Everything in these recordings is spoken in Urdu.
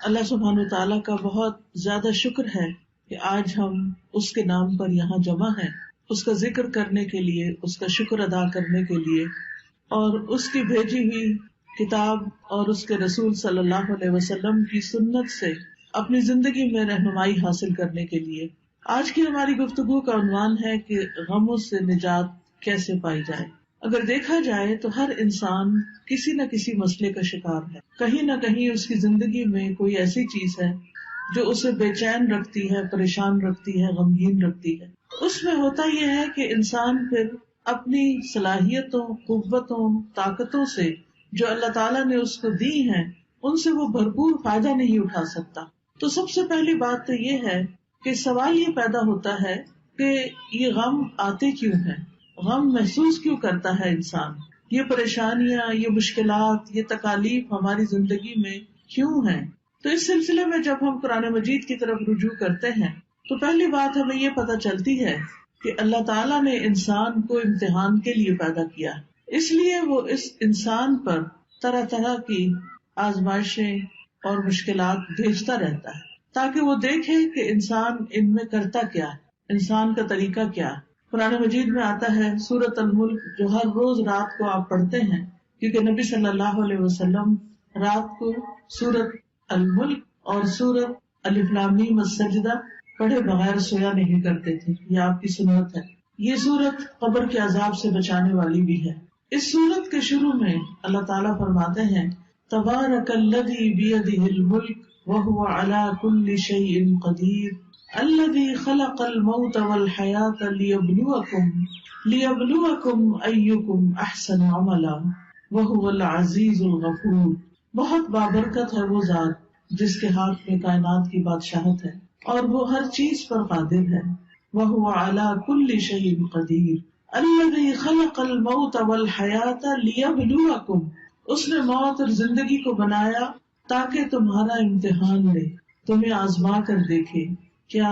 اللہ سبحانہ تعالیٰ کا بہت زیادہ شکر ہے کہ آج ہم اس کے نام پر یہاں جمع ہیں، اس کا ذکر کرنے کے لیے، اس کا شکر ادا کرنے کے لیے، اور اس کی بھیجی ہوئی کتاب اور اس کے رسول صلی اللہ علیہ وسلم کی سنت سے اپنی زندگی میں رہنمائی حاصل کرنے کے لیے۔ آج کی ہماری گفتگو کا عنوان ہے کہ غموں سے نجات کیسے پائی جائے۔ اگر دیکھا جائے تو ہر انسان کسی نہ کسی مسئلے کا شکار ہے، کہیں نہ کہیں اس کی زندگی میں کوئی ایسی چیز ہے جو اسے بے چین رکھتی ہے، پریشان رکھتی ہے، غمگین رکھتی ہے۔ اس میں ہوتا یہ ہے کہ انسان پھر اپنی صلاحیتوں، قوتوں، طاقتوں سے جو اللہ تعالیٰ نے اس کو دی ہیں ان سے وہ بھرپور فائدہ نہیں اٹھا سکتا۔ تو سب سے پہلی بات تو یہ ہے کہ سوال یہ پیدا ہوتا ہے کہ یہ غم آتے کیوں ہیں، غم محسوس کیوں کرتا ہے انسان، یہ پریشانیاں، یہ مشکلات، یہ تکالیف ہماری زندگی میں کیوں ہیں۔ تو اس سلسلے میں جب ہم قرآن مجید کی طرف رجوع کرتے ہیں تو پہلی بات ہمیں یہ پتہ چلتی ہے کہ اللہ تعالیٰ نے انسان کو امتحان کے لیے پیدا کیا، اس لیے وہ اس انسان پر طرح طرح کی آزمائشیں اور مشکلات بھیجتا رہتا ہے تاکہ وہ دیکھے کہ انسان ان میں کرتا کیا ہے، انسان کا طریقہ کیا ہے۔ قرآن مجید میں آتا ہے سورۃ الملک، جو ہر روز رات کو آپ پڑھتے ہیں، کیونکہ نبی صلی اللہ علیہ وسلم رات کو سورۃ الملک اور سورۃ الف لام میم السجدہ پڑھے بغیر سویا نہیں کرتے تھے، یہ آپ کی سنت ہے۔ یہ سورت قبر کے عذاب سے بچانے والی بھی ہے۔ اس سورت کے شروع میں اللہ تعالیٰ فرماتے ہیں تبارک الذی بیدہ الملک وہو علی کل شیء قدیر الذی خلق الموت والحیاۃ لیبلوکم ایکم احسن عملا وہو العزیز الغفور۔ بہت بابرکت ہے وہ ذات جس کے ہاتھ میں کائنات کی بادشاہت ہے اور وہ ہر چیز پر قادر ہے۔ وہو علی کل شیء قدیر الذی خلق الموت والحیاۃ لیبلوکم، اس نے موت اور زندگی کو بنایا تاکہ تمہارا امتحان لے، تمہیں آزما کر دیکھے، کیا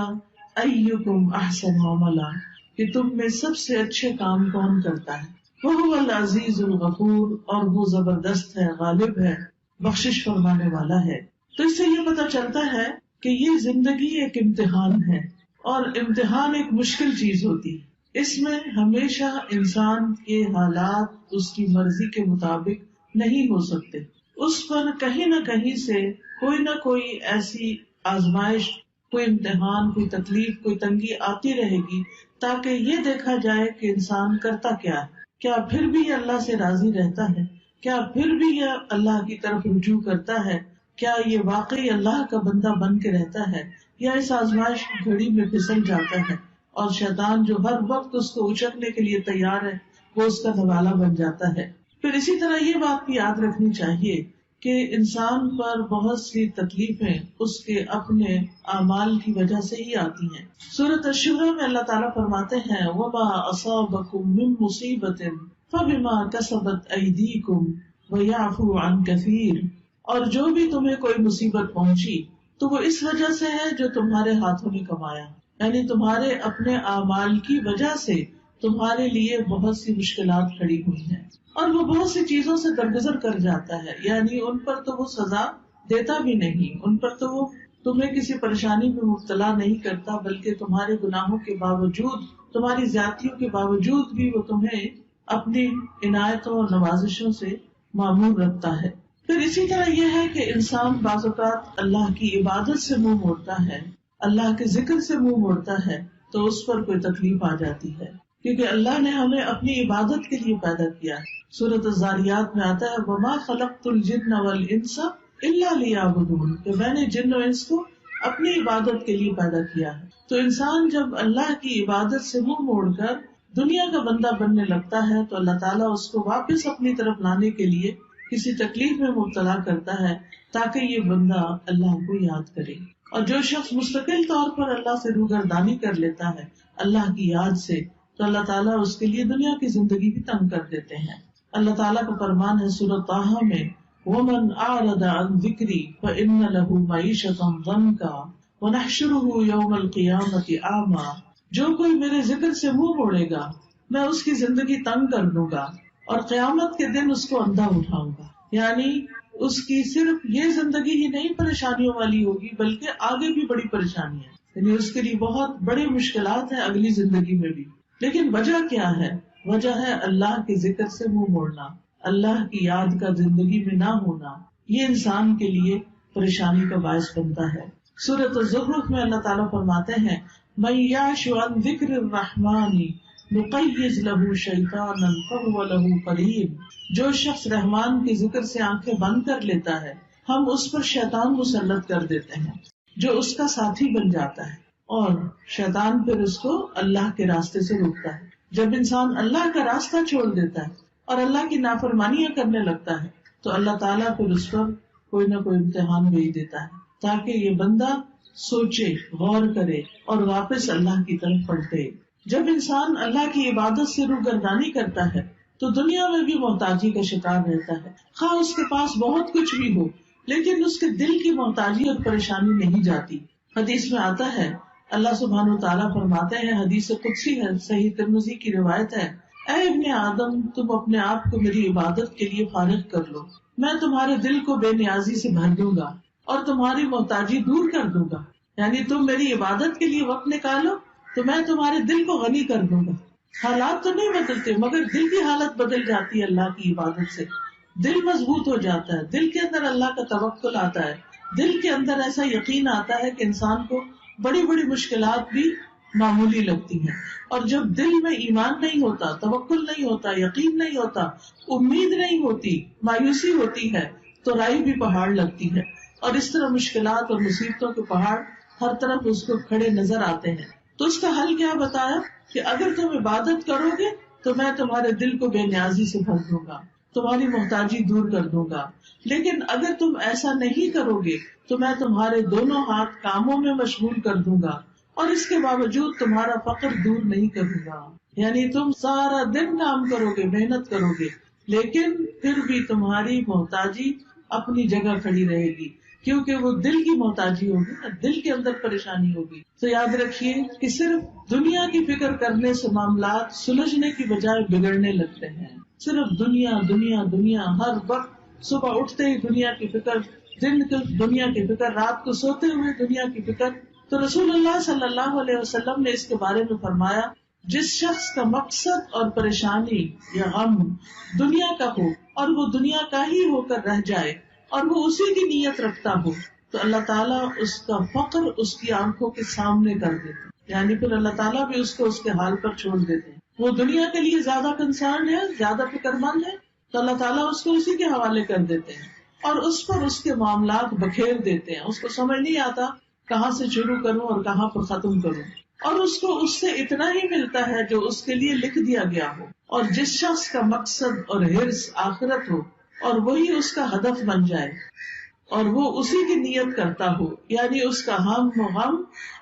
ایکم احسن عملا، کہ تم میں سب سے اچھے کام کون کرتا ہے۔ وہو العزیز الغفور، اور وہ زبردست ہے، غالب ہے، بخشش فرمانے والا ہے۔ تو اس سے یہ پتہ چلتا ہے کہ یہ زندگی ایک امتحان ہے، اور امتحان ایک مشکل چیز ہوتی ہے۔ اس میں ہمیشہ انسان کے حالات اس کی مرضی کے مطابق نہیں ہو سکتے، اس پر کہیں نہ کہیں سے کوئی نہ کوئی ایسی آزمائش، کوئی امتحان، کوئی تکلیف، کوئی تنگی آتی رہے گی تاکہ یہ دیکھا جائے کہ انسان کرتا کیا ہے، کیا پھر بھی یہ اللہ سے راضی رہتا ہے، کیا پھر بھی یہ اللہ کی طرف رجوع کرتا ہے، کیا یہ واقعی اللہ کا بندہ بن کے رہتا ہے، یا اس آزمائش کی گھڑی میں پھسل جاتا ہے اور شیطان جو ہر وقت اس کو اچکنے کے لیے تیار ہے وہ اس کا نوالا بن جاتا ہے۔ پھر اسی طرح یہ بات بھی یاد رکھنی چاہیے کہ انسان پر بہت سی تکلیفیں اس کے اپنے اعمال کی وجہ سے ہی آتی ہیں۔ سورۃ الشورى میں اللہ تعالیٰ فرماتے ہیں وَمَا أَصَابَكُم مِّن مُّصِيبَةٍ فَبِمَا كَسَبَتْ أَيْدِيكُمْ وَيَعْفُو عَن كَثِيرٍ، اور جو بھی تمہیں کوئی مصیبت پہنچی تو وہ اس وجہ سے ہے جو تمہارے ہاتھوں نے کمایا، یعنی تمہارے اپنے اعمال کی وجہ سے تمہارے لیے بہت سی مشکلات کھڑی ہوئی ہیں، اور وہ بہت سی چیزوں سے درگزر کر جاتا ہے، یعنی ان پر تو وہ سزا دیتا بھی نہیں، ان پر تو وہ تمہیں کسی پریشانی میں مبتلا نہیں کرتا، بلکہ تمہارے گناہوں کے باوجود، تمہاری زیادتیوں کے باوجود بھی وہ تمہیں اپنی عنایتوں اور نوازشوں سے معمور رکھتا ہے۔ پھر اسی طرح یہ ہے کہ انسان بعض اوقات اللہ کی عبادت سے منہ موڑتا ہے، اللہ کے ذکر سے منہ موڑتا ہے تو اس پر کوئی تکلیف آ جاتی ہے، کیونکہ اللہ نے ہمیں اپنی عبادت کے لیے پیدا کیا ہے۔ سورۃ الذاریات میں آتا ہے وَمَا خَلَقْتُ الْجِنَّ وَالْإِنسَ إِلَّا لِيَعْبُدُونِ، کہ میں نے جن و انس کو اپنی عبادت کے لیے پیدا کیا ہے۔ تو انسان جب اللہ کی عبادت سے منہ موڑ کر دنیا کا بندہ بننے لگتا ہے تو اللہ تعالیٰ اس کو واپس اپنی طرف لانے کے لیے کسی تکلیف میں مبتلا کرتا ہے تاکہ یہ بندہ اللہ کو یاد کرے۔ اور جو شخص مستقل طور پر اللہ سے روگردانی کر لیتا ہے اللہ کی یاد سے، تو اللہ تعالیٰ اس کے لیے دنیا کی زندگی بھی تنگ کر دیتے ہیں۔ اللہ تعالیٰ کا فرمان ہے سورۃ طٰہٰ میں وَمَنْ أَعْرَضَ عَنْ ذِكْرِي فَإِنَّ لَهُ مَعِيشَةً ضَنْكًا وَنَحْشُرُهُ يَوْمَ الْقِيَامَةِ أَعْمَىٰ، جو کوئی میرے ذکر سے منہ موڑے گا میں اس کی زندگی تنگ کر دوں گا اور قیامت کے دن اس کو اندھا اٹھاؤں گا، یعنی اس کی صرف یہ زندگی ہی نہیں پریشانیوں والی ہوگی بلکہ آگے بھی بڑی پریشانی ہے، یعنی اس کے لیے بہت بڑی مشکلات ہیں اگلی زندگی میں بھی. لیکن وجہ کیا ہے؟ وجہ ہے اللہ کے ذکر سے منہ موڑنا، اللہ کی یاد کا زندگی میں نہ ہونا. یہ انسان کے لیے پریشانی کا باعث بنتا ہے. سورۃ الزخرف میں اللہ تعالیٰ فرماتے ہیں مَن یعش عن ذکر الرحمن نقیض لہ شیطانا فہو لہ قرین. جو شخص رحمان کے ذکر سے آنکھیں بند کر لیتا ہے ہم اس پر شیطان مسلط کر دیتے ہیں جو اس کا ساتھی بن جاتا ہے، اور شیطان پھر اس کو اللہ کے راستے سے روکتا ہے. جب انسان اللہ کا راستہ چھوڑ دیتا ہے اور اللہ کی نافرمانیاں کرنے لگتا ہے تو اللہ تعالیٰ پھر اس پر کوئی نہ کوئی امتحان بھیج دیتا ہے تاکہ یہ بندہ سوچے، غور کرے اور واپس اللہ کی طرف پلٹے. جب انسان اللہ کی عبادت سے روگردانی کرتا ہے تو دنیا میں بھی محتاجی کا شکار رہتا ہے، خواہ اس کے پاس بہت کچھ بھی ہو لیکن اس کے دل کی محتاجی اور پریشانی نہیں جاتی. حدیث میں آتا ہے اللہ سبحانہ وتعالیٰ فرماتے ہیں، حدیث قدسی ہے، صحیح ترمذی کی روایت ہے، اے ابن آدم تم اپنے آپ کو میری عبادت کے لیے فارغ کر لو، میں تمہارے دل کو بے نیازی سے بھر دوں گا اور تمہاری محتاجی دور کر دوں گا. یعنی تم میری عبادت کے لیے وقت نکالو تو میں تمہارے دل کو غنی کر دوں گا. حالات تو نہیں بدلتے مگر دل کی حالت بدل جاتی ہے اللہ کی عبادت سے. دل مضبوط ہو جاتا ہے، دل کے اندر اللہ کا توکل آتا ہے، دل کے اندر ایسا یقین آتا ہے کہ انسان کو بڑی بڑی مشکلات بھی معمولی لگتی ہیں. اور جب دل میں ایمان نہیں ہوتا، توکل نہیں ہوتا، یقین نہیں ہوتا، امید نہیں ہوتی، مایوسی ہوتی ہے تو رائی بھی پہاڑ لگتی ہے. اور اس طرح مشکلات اور مصیبتوں کے پہاڑ ہر طرف اس کو کھڑے نظر آتے ہیں. تو اس کا حل کیا بتایا کہ اگر تم عبادت کرو گے تو میں تمہارے دل کو بے نیازی سے بھر دوں گا، تمہاری محتاجی دور کر دوں گا. لیکن اگر تم ایسا نہیں کرو گے تو میں تمہارے دونوں ہاتھ کاموں میں مشغول کر دوں گا اور اس کے باوجود تمہارا فقر دور نہیں کروں گا. یعنی تم سارا دن کام کرو گے، محنت کرو گے، لیکن پھر بھی تمہاری محتاجی اپنی جگہ کھڑی رہے گی کیونکہ وہ دل کی محتاجی ہوگی نا، دل کے اندر پریشانی ہوگی. تو یاد رکھیے کہ صرف دنیا کی فکر کرنے سے معاملات سلجھنے کی بجائے بگڑنے لگتے ہیں. صرف دنیا دنیا دنیا، ہر وقت صبح اٹھتے ہی دنیا کی فکر، دن کو دنیا کی فکر، رات کو سوتے ہوئے دنیا کی فکر. تو رسول اللہ صلی اللہ علیہ وسلم نے اس کے بارے میں فرمایا جس شخص کا مقصد اور پریشانی یا غم دنیا کا ہو اور وہ دنیا کا ہی ہو کر رہ جائے اور وہ اسی کی نیت رکھتا ہو تو اللہ تعالیٰ اس کا فقر اس کی آنکھوں کے سامنے کر دیتے، یعنی پھر اللہ تعالیٰ بھی اس کو اس کے حال پر چھوڑ دیتے. وہ دنیا کے لیے زیادہ کنسرن ہے، زیادہ فکر مند ہے تو اللہ تعالیٰ اس کو اسی کے حوالے کر دیتے ہیں اور اس پر اس کے معاملات بکھیر دیتے ہیں. اس کو سمجھ نہیں آتا کہاں سے شروع کروں اور کہاں پر ختم کروں، اور اس کو اس سے اتنا ہی ملتا ہے جو اس کے لیے لکھ دیا گیا ہو. اور جس شخص کا مقصد اور حرص آخرت ہو اور وہی اس کا ہدف بن جائے اور وہ اسی کی نیت کرتا ہو، یعنی اس کا ہم و غم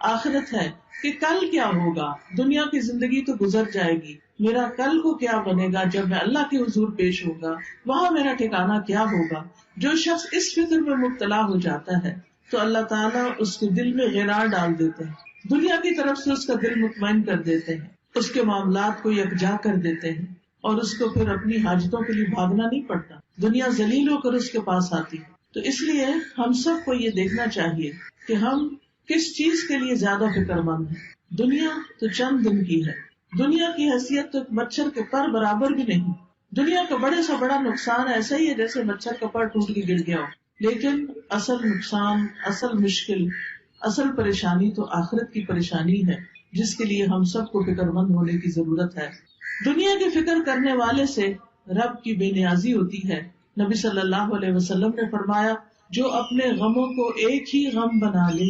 آخرت ہے کہ کل کیا ہوگا، دنیا کی زندگی تو گزر جائے گی، میرا کل کو کیا بنے گا جب میں اللہ کے حضور پیش ہوگا، وہاں میرا ٹھکانہ کیا ہوگا. جو شخص اس فکر میں مبتلا ہو جاتا ہے تو اللہ تعالیٰ اس کے دل میں غرار ڈال دیتے ہیں، دنیا کی طرف سے اس کا دل مطمئن کر دیتے ہیں، اس کے معاملات کو یکجا کر دیتے ہیں اور اس کو پھر اپنی حاجتوں کے لیے بھاگنا نہیں پڑتا، دنیا ذلیل ہو کر اس کے پاس آتی ہے. تو اس لیے ہم سب کو یہ دیکھنا چاہیے کہ ہم کس چیز کے لیے زیادہ فکر مند ہیں. دنیا تو چند دن کی ہے، دنیا کی حیثیت تو مچھر کے پر برابر بھی نہیں. دنیا کا بڑے سے بڑا نقصان ایسا ہی ہے جیسے مچھر کا پر ٹوٹ کے گر گیا ہو، لیکن اصل نقصان، اصل مشکل، اصل پریشانی تو آخرت کی پریشانی ہے جس کے لیے ہم سب کو فکر مند ہونے کی ضرورت ہے. دنیا کی فکر کرنے والے سے رب کی بے نیازی ہوتی ہے. نبی صلی اللہ علیہ وسلم نے فرمایا جو اپنے غموں کو ایک ہی غم بنا لے،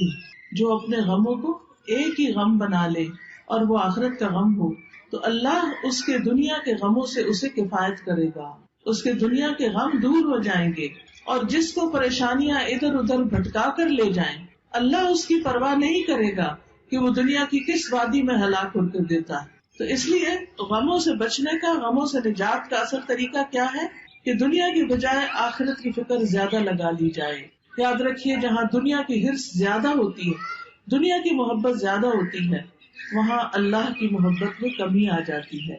جو اپنے غموں کو ایک ہی غم بنا لے اور وہ آخرت کا غم ہو تو اللہ اس کے دنیا کے غموں سے اسے کفایت کرے گا، اس کے دنیا کے غم دور ہو جائیں گے. اور جس کو پریشانیاں ادھر ادھر بھٹکا کر لے جائیں اللہ اس کی پرواہ نہیں کرے گا کہ وہ دنیا کی کس وادی میں ہلاک ہو کر دیتا ہے. تو اس لیے غموں سے بچنے کا، غموں سے نجات کا اصل طریقہ کیا ہے کہ دنیا کی بجائے آخرت کی فکر زیادہ لگا لی جائے. یاد رکھیے جہاں دنیا کی حرص زیادہ ہوتی ہے، دنیا کی محبت زیادہ ہوتی ہے، وہاں اللہ کی محبت میں کمی آ جاتی ہے،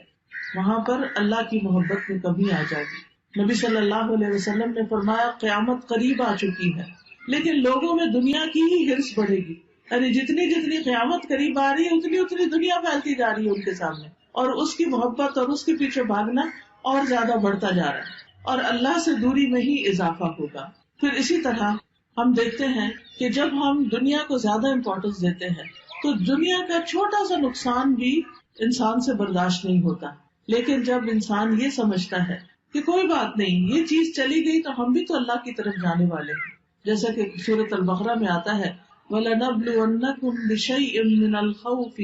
وہاں پر اللہ کی محبت میں کمی آ جاتی. نبی صلی اللہ علیہ وسلم نے فرمایا قیامت قریب آ چکی ہے، لیکن لوگوں میں دنیا کی ہی ہرس بڑھے گی، یعنی جتنی جتنی قیامت قریب آ رہی ہے اتنی اتنی دنیا پھیلتی جا رہی ہے ان کے سامنے، اور اس کی محبت اور اس کے پیچھے بھاگنا اور زیادہ بڑھتا جا رہا ہے، اور اللہ سے دوری میں ہی اضافہ ہوگا۔ پھر اسی طرح ہم دیکھتے ہیں کہ جب ہم دنیا کو زیادہ امپورٹنس دیتے ہیں تو دنیا کا چھوٹا سا نقصان بھی انسان سے برداشت نہیں ہوتا، لیکن جب انسان یہ سمجھتا ہے کہ کوئی بات نہیں، یہ چیز چلی گئی تو ہم بھی تو اللہ کی طرف جانے والے ہیں، جیسا کہ سورۃ البقرہ میں آتا ہے وَلَنَبْلُوَنَّكُمْ بِشَيْءٍ مِّنَ الْخَوْفِ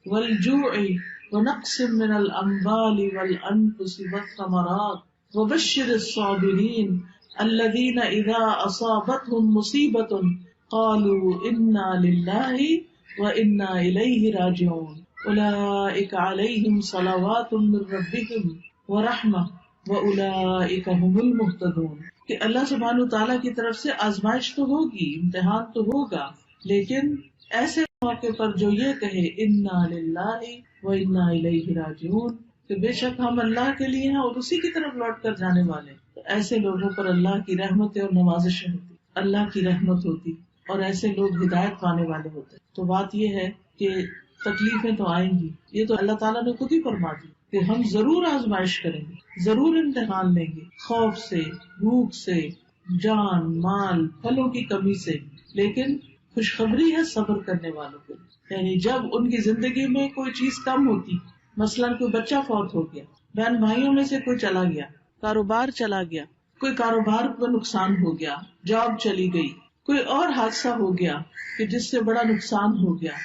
وَالْجُوعِ وَنَقْصٍ مِّنَ الْأَمْوَالِ وَالْأَنفُسِ وَالثَّمَرَاتِ وَبَشِّرِ الصَّابِرِينَ الَّذِينَ إِذَا أَصَابَتْهُم مُّصِيبَةٌ قَالُوا إِنَّا لِلَّهِ وَإِنَّا إِلَيْهِ رَاجِعُونَ أُولَٰئِكَ عَلَيْهِمْ صَلَوَاتٌ مِّن رَّبِّهِمْ وَرَحْمَةٌ وَأُولَٰئِكَ هُمُ الْمُهْتَدُونَ۔ کہ اللہ سبحانہ وتعالیٰ کی طرف سے آزمائش تو ہوگی، امتحان تو ہوگا، لیکن ایسے موقع پر جو یہ کہے انا للہ وانا الیہ راجعون، کہ بے شک ہم اللہ کے لیے ہیں اور اسی کی طرف لوٹ کر جانے والے، تو ایسے لوگوں پر اللہ کی رحمت اور نوازشیں ہوتی، اللہ کی رحمت ہوتی، اور ایسے لوگ ہدایت پانے والے ہوتے۔ تو بات یہ ہے کہ تکلیفیں تو آئیں گی، یہ تو اللہ تعالیٰ نے خود ہی فرما دی کہ ہم ضرور آزمائش کریں گے، ضرور امتحان لیں گے، خوف سے، بھوک سے، جان مال پھلوں کی کمی سے، لیکن خوشخبری ہے صبر کرنے والوں کے لیے۔ یعنی جب ان کی زندگی میں کوئی چیز کم ہوتی، مثلاً کوئی بچہ فوت ہو گیا، بہن بھائیوں میں سے کوئی چلا گیا، کاروبار چلا گیا، کوئی کاروبار کو نقصان ہو گیا، جاب چلی گئی، کوئی اور حادثہ ہو گیا کہ جس سے بڑا نقصان ہو گیا،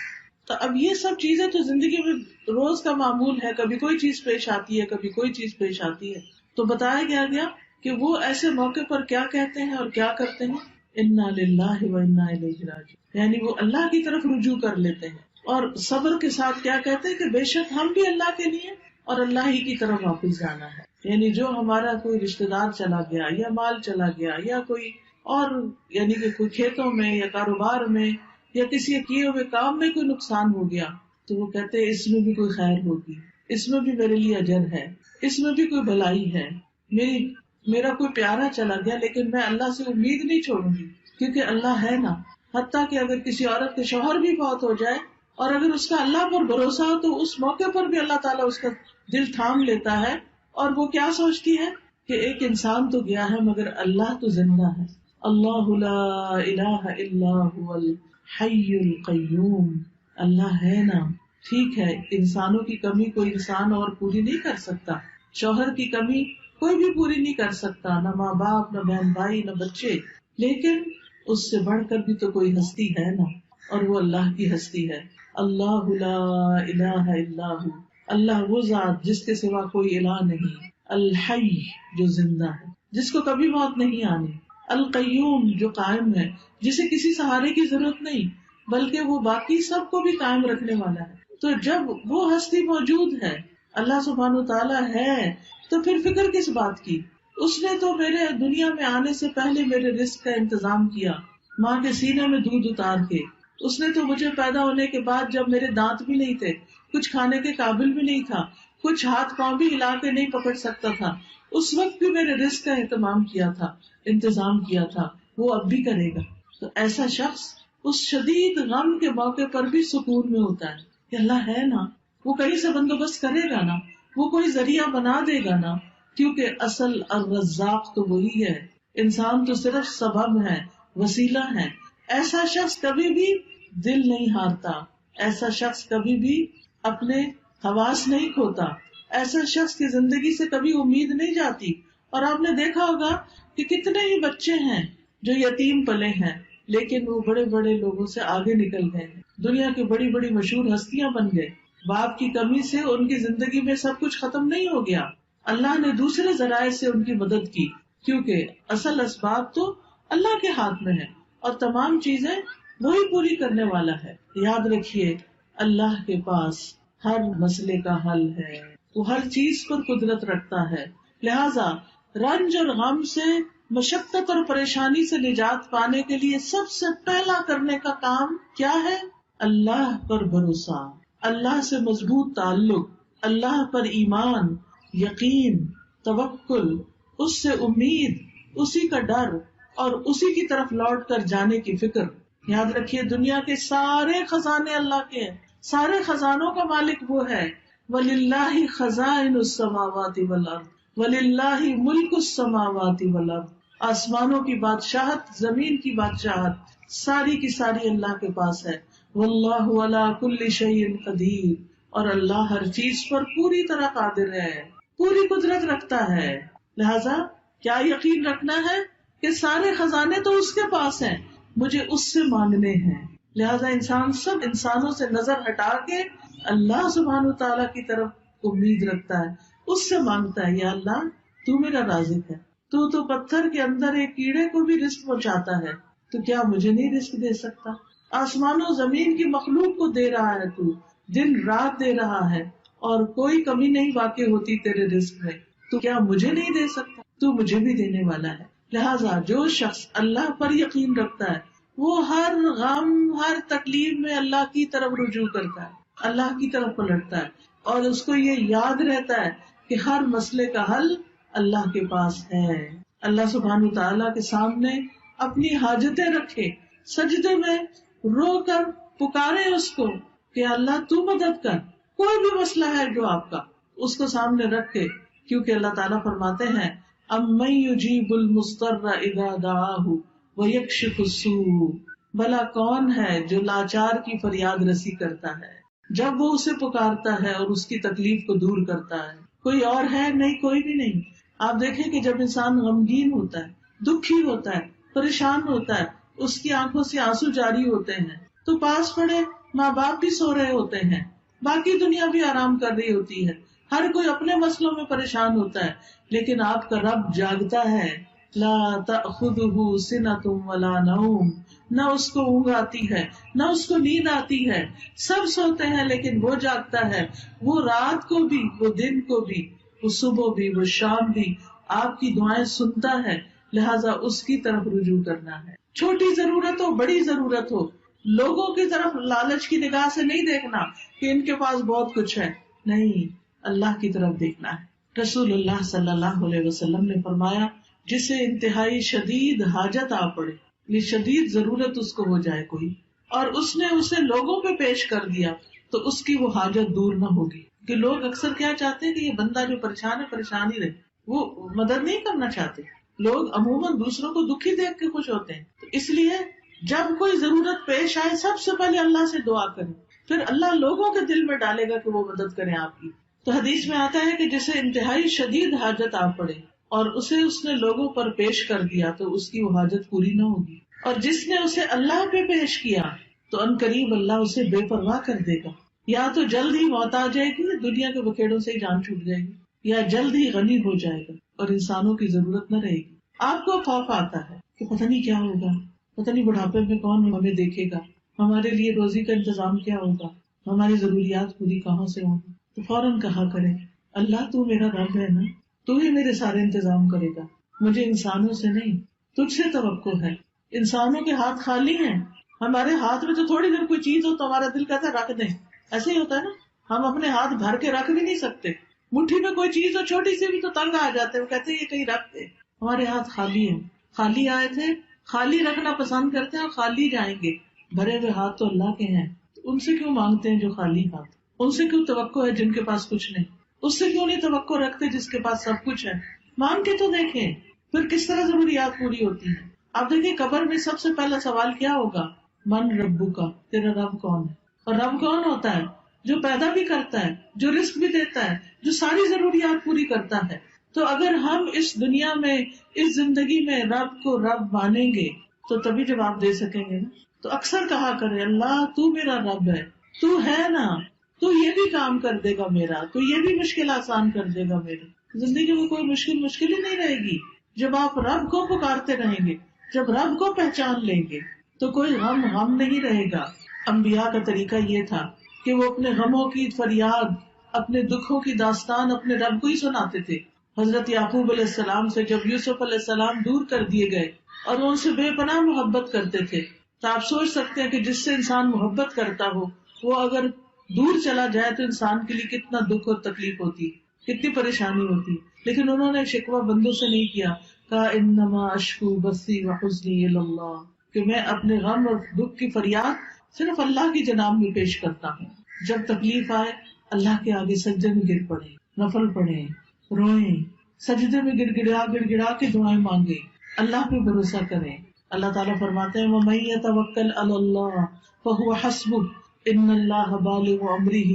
تو اب یہ سب چیزیں تو زندگی میں روز کا معمول ہے، کبھی کوئی چیز پیش آتی ہے، کبھی کوئی چیز پیش آتی ہے۔ تو بتایا گیا کہ وہ ایسے موقع پر کیا کہتے ہیں اور کیا کرتے ہیں، انا للہ و انا الیہ راجعون، یعنی وہ اللہ کی طرف رجوع کر لیتے ہیں، اور صبر کے ساتھ کیا کہتے ہیں کہ بے شک ہم بھی اللہ کے لیے اور اللہ ہی کی طرف واپس جانا ہے۔ یعنی جو ہمارا کوئی رشتہ دار چلا گیا یا مال چلا گیا یا کوئی اور، یعنی کہ کوئی کھیتوں میں یا کاروبار میں یا کسی کیے ہوئے کام میں کوئی نقصان ہو گیا، تو وہ کہتے ہیں اس میں بھی کوئی خیر ہوگی، اس میں بھی میرے لیے اجر ہے، اس میں بھی کوئی بھلائی ہے، میرا کوئی پیارا چلا گیا لیکن میں اللہ سے امید نہیں چھوڑوں گی، کیونکہ اللہ ہے نا۔ حتیٰ کہ اگر کسی عورت کے شوہر بھی فوت ہو جائے اور اگر اس کا اللہ پر بھروسہ ہو تو اس موقع پر بھی اللہ تعالیٰ اس کا دل تھام لیتا ہے، اور وہ کیا سوچتی ہے کہ ایک انسان تو گیا ہے مگر اللہ تو زندہ ہے، اللہ لا الہ الا هو الحی القیوم، اللہ ہے نا۔ ٹھیک ہے، انسانوں کی کمی کوئی انسان اور پوری نہیں کر سکتا، شوہر کی کمی کوئی بھی پوری نہیں کر سکتا، نہ ماں باپ، نہ بہن بھائی، نہ بچے، لیکن اس سے بڑھ کر بھی تو کوئی ہستی ہے نا، اور وہ اللہ کی ہستی ہے۔ اللہ لا الہ الا ہو، اللہ وہ ذات جس کے سوا کوئی الہ نہیں، الحی جو زندہ ہے، جس کو کبھی موت نہیں آنی، القیوم جو قائم ہے، جسے کسی سہارے کی ضرورت نہیں، بلکہ وہ باقی سب کو بھی قائم رکھنے والا ہے۔ تو جب وہ ہستی موجود ہے، اللہ سبحانہ وتعالیٰ ہے، تو پھر فکر کس بات کی؟ اس نے تو میرے دنیا میں آنے سے پہلے میرے رزق کا انتظام کیا، ماں کے سینے میں دودھ اتار کے۔ اس نے تو مجھے پیدا ہونے کے بعد جب میرے دانت بھی نہیں تھے، کچھ کھانے کے قابل بھی نہیں تھا، کچھ ہاتھ پاؤں بھی ہلا کے نہیں پکڑ سکتا تھا، اس وقت بھی میرے رزق کا اہتمام کیا تھا، انتظام کیا تھا، وہ اب بھی کرے گا۔ تو ایسا شخص اس شدید غم کے موقع پر بھی سکون میں ہوتا ہے کہ اللہ ہے نا، وہ کہیں سے بندوبست کرے گا نا، وہ کوئی ذریعہ بنا دے گا نا، کیونکہ اصل الرزاق تو وہی ہے، انسان تو صرف سبب ہے، وسیلہ ہے۔ ایسا شخص کبھی بھی دل نہیں ہارتا، ایسا شخص کبھی بھی اپنے حواس نہیں کھوتا، ایسا شخص کی زندگی سے کبھی امید نہیں جاتی۔ اور آپ نے دیکھا ہوگا کہ کتنے ہی بچے ہیں جو یتیم پلے ہیں، لیکن وہ بڑے بڑے لوگوں سے آگے نکل گئے، دنیا کی بڑی بڑی مشہور ہستیاں بن گئے۔ باپ کی کمی سے ان کی زندگی میں سب کچھ ختم نہیں ہو گیا، اللہ نے دوسرے ذرائع سے ان کی مدد کی، کیونکہ اصل اسباب تو اللہ کے ہاتھ میں ہے اور تمام چیزیں وہی پوری کرنے والا ہے۔ یاد رکھیے، اللہ کے پاس ہر مسئلے کا حل ہے، وہ ہر چیز پر قدرت رکھتا ہے۔ لہذا رنج اور غم سے، مشقت اور پریشانی سے نجات پانے کے لیے سب سے پہلا کرنے کا کام کیا ہے؟ اللہ پر بھروسہ، اللہ سے مضبوط تعلق، اللہ پر ایمان، یقین، توکل، اس سے امید، اسی کا ڈر اور اسی کی طرف لوٹ کر جانے کی فکر. یاد رکھیے دنیا کے سارے خزانے اللہ کے ہیں، سارے خزانوں کا مالک وہ ہے. وَلِلَّهِ خَزَائِنُ السَّمَاوَاتِ وَالْأَرْضِ وَلِلَّهِ مُلْكُ السَّمَاوَاتِ وَالْأَرْضِ. آسمانوں کی بادشاہت، زمین کی بادشاہت ساری کی ساری اللہ کے پاس ہے. وَاللَّهُ عَلَى كُلِّ شَيْءٍ قَدِيرٌ. اور اللہ ہر چیز پر پوری طرح قادر ہے، پوری قدرت رکھتا ہے. لہذا کیا یقین رکھنا ہے کہ سارے خزانے تو اس کے پاس ہیں، مجھے اس سے مانگنے ہیں. لہذا انسان سب انسانوں سے نظر ہٹا کے اللہ سبحانہ وتعالیٰ کی طرف امید رکھتا ہے، اس سے مانگتا ہے. یا اللہ تو میرا رازق ہے، تو پتھر کے اندر ایک کیڑے کو بھی رزق پہنچاتا ہے، تو کیا مجھے نہیں رزق دے سکتا؟ آسمانوں زمین کی مخلوق کو دے رہا ہے، تو دن رات دے رہا ہے اور کوئی کمی نہیں واقع ہوتی تیرے رزق میں، تو کیا مجھے نہیں دے سکتا؟ تو مجھے بھی دینے والا ہے. لہٰذا جو شخص اللہ پر یقین رکھتا ہے وہ ہر غم، ہر تکلیف میں اللہ کی طرف رجوع کرتا ہے، اللہ کی طرف پلٹتا ہے، اور اس کو یہ یاد رہتا ہے کہ ہر مسئلے کا حل اللہ کے پاس ہے. اللہ سبحانہ تعالیٰ کے سامنے اپنی حاجتیں رکھے، سجدے میں رو کر پکارے اس کو کہ اللہ تو مدد کر. کوئی بھی مسئلہ ہے جو آپ کا، اس کو سامنے رکھے، کیونکہ اللہ تعالیٰ فرماتے ہیں اَمَّن يُجِيبُ الْمُضْطَرَّ إِذَا دَعَاهُ وَيَكْشِفُ السُّوءَ. بھلا کون ہے جو لاچار کی فریاد رسی کرتا ہے جب وہ اسے پکارتا ہے اور اس کی تکلیف کو دور کرتا ہے؟ کوئی اور ہے؟ نہیں، کوئی بھی نہیں. آپ دیکھیں کہ جب انسان غمگین ہوتا ہے، دکھی ہوتا ہے، پریشان ہوتا ہے، اس کی آنکھوں سے آنسو جاری ہوتے ہیں، تو پاس پڑے ماں باپ بھی سو رہے ہوتے ہیں، باقی دنیا بھی آرام کر رہی ہوتی ہے، ہر کوئی اپنے مسئلوں میں پریشان ہوتا ہے، لیکن آپ کا رب جاگتا ہے. لا تأخذہ سنۃ ولا نوم. نہ اس کو اونگ آتی ہے، نہ اس کو نیند آتی ہے. سب سوتے ہیں لیکن وہ جاگتا ہے. وہ رات کو بھی، وہ دن کو بھی، وہ صبح بھی، وہ شام بھی آپ کی دعائیں سنتا ہے. لہٰذا اس کی طرف رجوع کرنا ہے. چھوٹی ضرورت ہو، بڑی ضرورت ہو، لوگوں کی طرف لالچ کی نگاہ سے نہیں دیکھنا کہ ان کے پاس بہت کچھ ہے، نہیں، اللہ کی طرف دیکھنا ہے. رسول اللہ صلی اللہ علیہ وسلم نے فرمایا جسے انتہائی شدید حاجت آ پڑے، یہ شدید ضرورت اس کو ہو جائے کوئی، اور اس نے اسے لوگوں پہ پیش کر دیا تو اس کی وہ حاجت دور نہ ہوگی. کہ لوگ اکثر کیا چاہتے ہیں کہ یہ بندہ جو پریشان ہے پریشان ہی رہے، وہ مدد نہیں کرنا چاہتے. لوگ عموماً دوسروں کو دکھی دیکھ کے خوش ہوتے ہیں. تو اس لیے جب کوئی ضرورت پیش آئے سب سے پہلے اللہ سے دعا کریں، پھر اللہ لوگوں کے دل میں ڈالے گا کہ وہ مدد کریں آپ کی. تو حدیث میں آتا ہے کہ جسے انتہائی شدید حاجت آ پڑے اور اسے اس نے لوگوں پر پیش کر دیا تو اس کی وہ حاجت پوری نہ ہوگی، اور جس نے اسے اللہ پہ پیش کیا تو ان قریب اللہ اسے بے پرواہ کر دے گا. یا تو جلد ہی موت آ جائے گی، دنیا کے بکھیڑوں سے ہی جان چھوٹ جائے گی، یا جلد ہی غنی ہو جائے گا اور انسانوں کی ضرورت نہ رہے گی. آپ کو خوف آتا ہے کہ پتہ نہیں کیا ہوگا، پتہ نہیں بڑھاپے میں کون ہمیں دیکھے گا، ہمارے لیے روزی کا انتظام کیا ہوگا، ہماری ضروریات پوری کہاں سے ہوں گی. تو فوراً کہا کرے اللہ تو میرا رب ہے نا، تو ہی میرے سارے انتظام کرے گا، مجھے انسانوں سے نہیں، تجھ سے توقع ہے. انسانوں کے ہاتھ خالی ہیں، ہمارے ہاتھ میں تو تھوڑی دیر کوئی چیز ہو تو ہمارا دل کہتا ہے رکھ دیں. ایسے ہی ہوتا ہے نا، ہم اپنے ہاتھ بھر کے رکھ بھی نہیں سکتے، مٹھی میں کوئی چیز ہو چھوٹی سی بھی تو تنگ آ جاتے ہیں، وہ کہتے ہیں یہ کہیں رکھ دے. ہمارے ہاتھ خالی ہیں، خالی آئے تھے، خالی رکھنا پسند کرتے ہیں اور خالی جائیں گے. بھرے ہوئے ہاتھ تو اللہ کے ہیں، ان سے کیوں مانگتے ہیں جو خالی ہاتھ؟ ان سے کیوں توقع ہے جن کے پاس کچھ نہیں؟ اس سے کیوں نہیں توقع رکھتے جس کے پاس سب کچھ ہے؟ مانگ کے تو دیکھیں، پھر کس طرح ضروریات پوری ہوتی ہیں. آپ دیکھیں قبر میں سب سے پہلا سوال کیا ہوگا؟ من ربو کا، تیرا رب کون ہے؟ اور رب کون ہوتا ہے؟ جو پیدا بھی کرتا ہے، جو رزق بھی دیتا ہے، جو ساری ضروریات پوری کرتا ہے. تو اگر ہم اس دنیا میں، اس زندگی میں رب کو رب مانیں گے تو تبھی جواب دے سکیں گے نا. تو اکثر کہا کرے اللہ تو میرا رب ہے، تو ہے نا، تو یہ بھی کام کر دے گا میرا، تو یہ بھی مشکل آسان کر دے گا میری. زندگی میں کوئی مشکل ہی نہیں رہے گی جب آپ رب کو پکارتے رہیں گے، جب رب کو پہچان لیں گے تو کوئی غم نہیں رہے گا. انبیاء کا طریقہ یہ تھا کہ وہ اپنے غموں کی فریاد، اپنے دکھوں کی داستان اپنے رب کو ہی سناتے تھے. حضرت یعقوب علیہ السلام سے جب یوسف علیہ السلام دور کر دیے گئے اور وہ ان سے بے پناہ محبت کرتے تھے، تو آپ سوچ سکتے ہیں کہ جس سے انسان محبت کرتا ہو وہ اگر دور چلا جائے تو انسان کے لیے کتنا دکھ اور تکلیف ہوتی. کتنی پریشانی ہوتی، لیکن انہوں نے شکوہ بندوں سے نہیں کیا، کہا انما اشکو بثی وحزنی الی اللہ، کہ میں اپنے غم اور دکھ کی فریاد صرف اللہ کی جناب میں پیش کرتا ہوں. جب تکلیف آئے اللہ کے آگے سجدے میں گر پڑے، نفل پڑھے، روئیں، سجدے میں گڑ گڑا کے دعائیں مانگے، اللہ پہ بھروسہ کریں. اللہ تعالیٰ فرماتے ہیں وَمَن يَتَوَكَّلْ عَلَى اللَّهِ فَهُوَ حَسْبُهُ إِنَّ اللَّهَ بَالِغُ أَمْرِهِ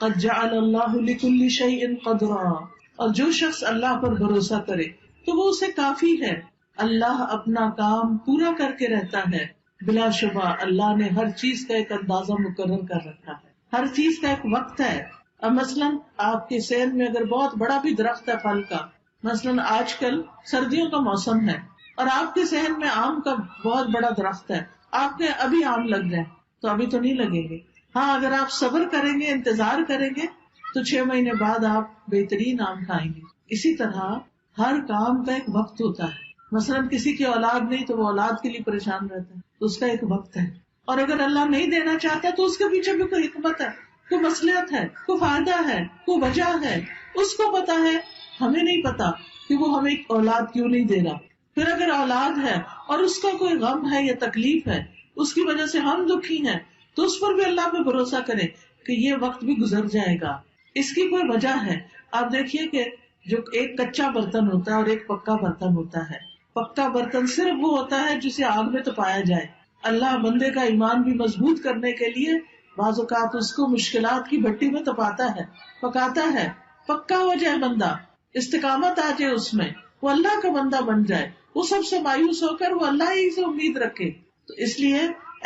قَدْ جَعَلَ اللَّهُ لِكُلِّ شَيْءٍ قَدْرًا. اور جو شخص اللہ پر بھروسہ کرے تو وہ اسے کافی ہے، اللہ اپنا کام پورا کر کے رہتا ہے. بلا شبہ اللہ نے ہر چیز کا ایک اندازہ مقرر کر رکھا ہے، ہر چیز کا ایک وقت ہے. اب مثلاً آپ کے ذہن میں اگر بہت بڑا بھی درخت ہے پھل کا، مثلاً آج کل سردیوں کا موسم ہے اور آپ کے ذہن میں آم کا بہت بڑا درخت ہے، آپ کے ابھی آم لگ جائیں تو ابھی تو نہیں لگیں گے. ہاں اگر آپ صبر کریں گے، انتظار کریں گے تو 6 مہینے بعد آپ بہترین آم کھائیں گے. اسی طرح ہر کام کا ایک وقت ہوتا ہے. مثلاً کسی کی اولاد نہیں تو وہ اولاد کے لیے پریشان رہتا ہے، تو اس کا ایک وقت ہے. اور اگر اللہ نہیں دینا چاہتا تو اس کے پیچھے بھی کوئی حکمت ہے، کوئی مصلحت ہے، کوئی فائدہ ہے، کوئی وجہ ہے، اس کو پتا ہے، ہمیں نہیں پتا کہ وہ ہمیں اولاد کیوں نہیں دے رہا. پھر اگر اولاد ہے اور اس کا کوئی غم ہے یا تکلیف ہے، اس کی وجہ سے ہم دکھی ہیں، تو اس پر بھی اللہ پہ بھروسہ کریں کہ یہ وقت بھی گزر جائے گا، اس کی کوئی وجہ ہے. آپ دیکھیے کہ جو ایک کچا برتن ہوتا ہے اور ایک پکا برتن ہوتا ہے، پکا برتن صرف وہ ہوتا ہے جسے آگ میں تپایا جائے. اللہ بندے کا ایمان بھی مضبوط کرنے کے لیے بعض اوقات اس کو مشکلات کی بھٹی میں تپاتا ہے، پکاتا ہے، پکا ہو جائے بندہ، استقامت آ جائے اس میں، وہ اللہ کا بندہ بن جائے، وہ سب سے مایوس ہو کر وہ اللہ ہی سے امید رکھے. تو اس لیے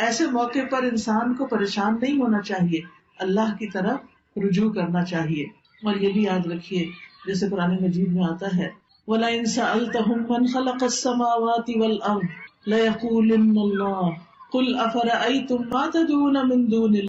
ایسے موقع پر انسان کو پریشان نہیں ہونا چاہیے، اللہ کی طرف رجوع کرنا چاہیے. اور یہ بھی یاد رکھیے جیسے قرآن مجید میں آتا ہے وَلَئِن سَأَلْتَهُم مَّنْ خَلَقَ السَّمَاوَاتِ وَالْأَرْضَ لَيَقُولُنَّ اللَّهُ قُلْ أَفَرَأَيْتُم مَّا تَدْعُونَ مِن دُونِ